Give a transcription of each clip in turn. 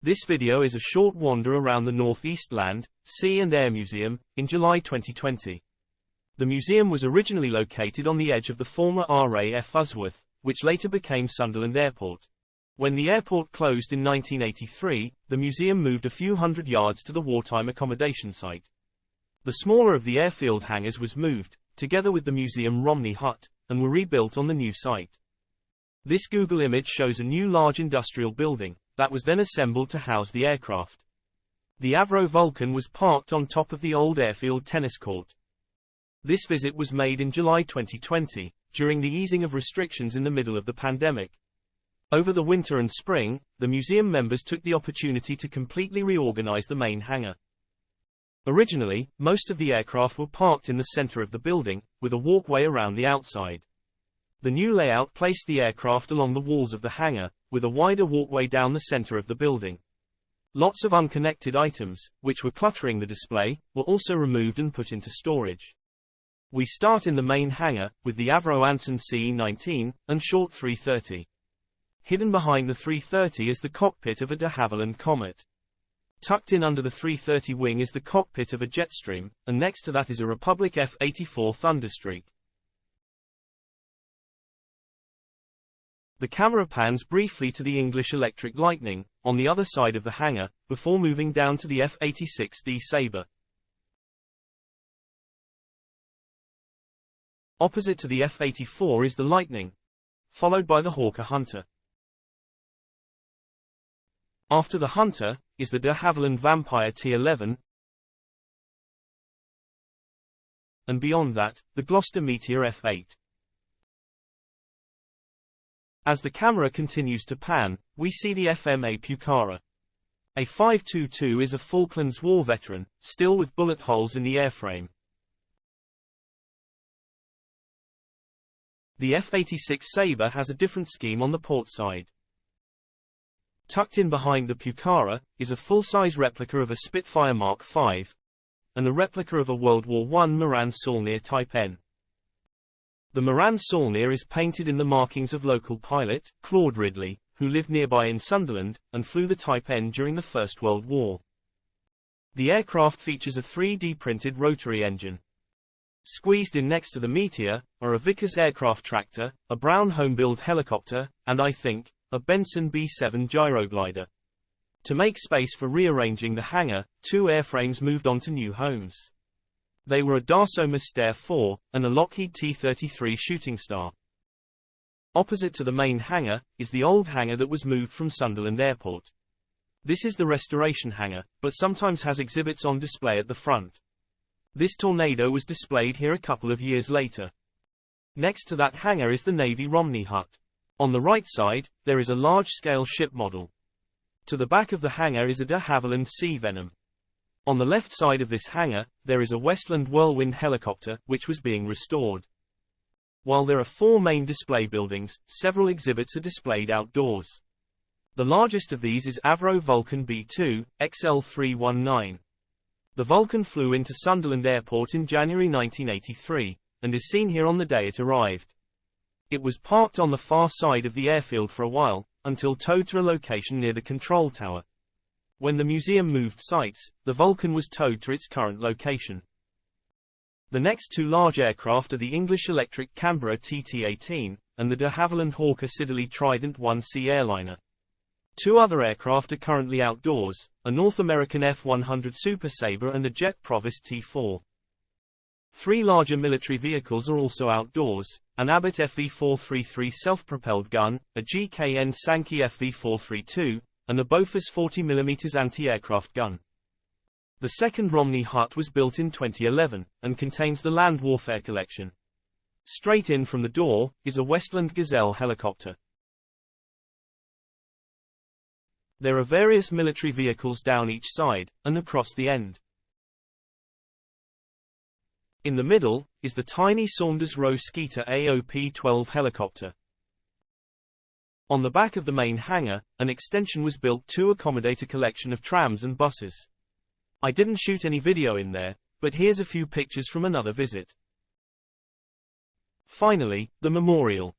This video is a short wander around the North East Land, Sea and Air Museum, in July 2020. The museum was originally located on the edge of the former RAF Usworth, which later became Sunderland Airport. When the airport closed in 1983, the museum moved a few hundred yards to the wartime accommodation site. The smaller of the airfield hangars was moved, together with the museum Romney Hut, and were rebuilt on the new site. This Google image shows a new large industrial building that was then assembled to house the aircraft. The avrovulcan was parked on top of the old airfield tennis court. This visit was made in July 2020, during the easing of restrictions in the middle of the pandemic. Over the winter and spring, the museum members took the opportunity to completely reorganize the main hangar. Originally, most of the aircraft were parked in the center of the building, with a walkway around the outside. The new layout placed the aircraft along the walls of the hangar, with a wider walkway down the center of the building. Lots of unconnected items, which were cluttering the display, were also removed and put into storage. We start in the main hangar, with the avroanson CE-19, and short 330. Hidden behind the 330 is the cockpit of a de Havilland Comet. Tucked in under the 330 wing is the cockpit of a Jetstream, and next to that is a Republic F-84 Thunderstreak. The camera pans briefly to the Englishelectriclightning, on the other side of the hangar, before moving down to the F-86D Sabre. Opposite to the F-84 is the Lightning, followed by the Hawkerhunter. After the Hunter, is the dehavillandvampire T-11, and beyond that, the Gloucester Meteor F-8. As the camera continues to pan, we see the FMA Pucara. A 522 is a Falklands War veteran, still with bullet holes in the airframe. The F-86 Sabre has a different scheme on the port side. Tucked in behind the Pucara, is a full-size replica of a Spitfire Mark V, and a replica of a World War I Moran Saulnier Type N. The Moran Saulnier is painted in the markings of local pilot, Claude Ridley, who lived nearby in Sunderland, and flew the Type N during the First World War. The aircraft features a 3D printed rotary engine. Squeezed in next to the Meteor, are a Vickers aircraft tractor, a Brown home-built helicopter, and I think, a Benson B-7 gyroglider. To make space for rearranging the hangar, two airframes moved on to new homes. They were a Dassault Mystère 4, and a Lockheed T-33 Shooting Star. Opposite to the main hangar, is the old hangar that was moved from Sunderland Airport. This is the restoration hangar, but sometimes has exhibits on display at the front. This Tornado was displayed here a couple of years later. Next to that hangar is the Navy Romney Hut. On the right side, there is a large-scale ship model. To the back of the hangar is a de Havilland Sea Venom. On the left side of this hangar, there is a Westland Whirlwind helicopter, which was being restored. While there are four main display buildings, several exhibits are displayed outdoors. The largest of these is avrovulcan B2, XL319. The Vulcan flew into Sunderland Airport in January 1983, and is seen here on the day it arrived. It was parked on the far side of the airfield for a while, until towed to a location near the control tower. When the museum moved sites, the Vulcan was towed to its current location. The next two large aircraft are the English Electric Canberra TT-18, and the de Havilland Hawker Siddeley Trident 1C airliner. Two other aircraft are currently outdoors, a North American F-100 Super Sabre and a Jet Provost T-4. Three larger military vehicles are also outdoors, an Abbott FV-433 self-propelled gun, a GKN Sankey FV-432, and a Bofors 40mm anti-aircraft gun. The second Romney Hut was built in 2011, and contains the Land Warfare Collection. Straight in from the door, is a Westland Gazelle helicopter. There are various military vehicles down each side, and across the end. In the middle, is the tiny Saunders Roe Skeeter AOP-12 helicopter. On the back of the main hangar, an extension was built to accommodate a collection of trams and buses. I didn't shoot any video in there, but here's a few pictures from another visit. Finally, the memorial.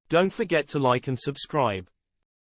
Don't forget to like and subscribe.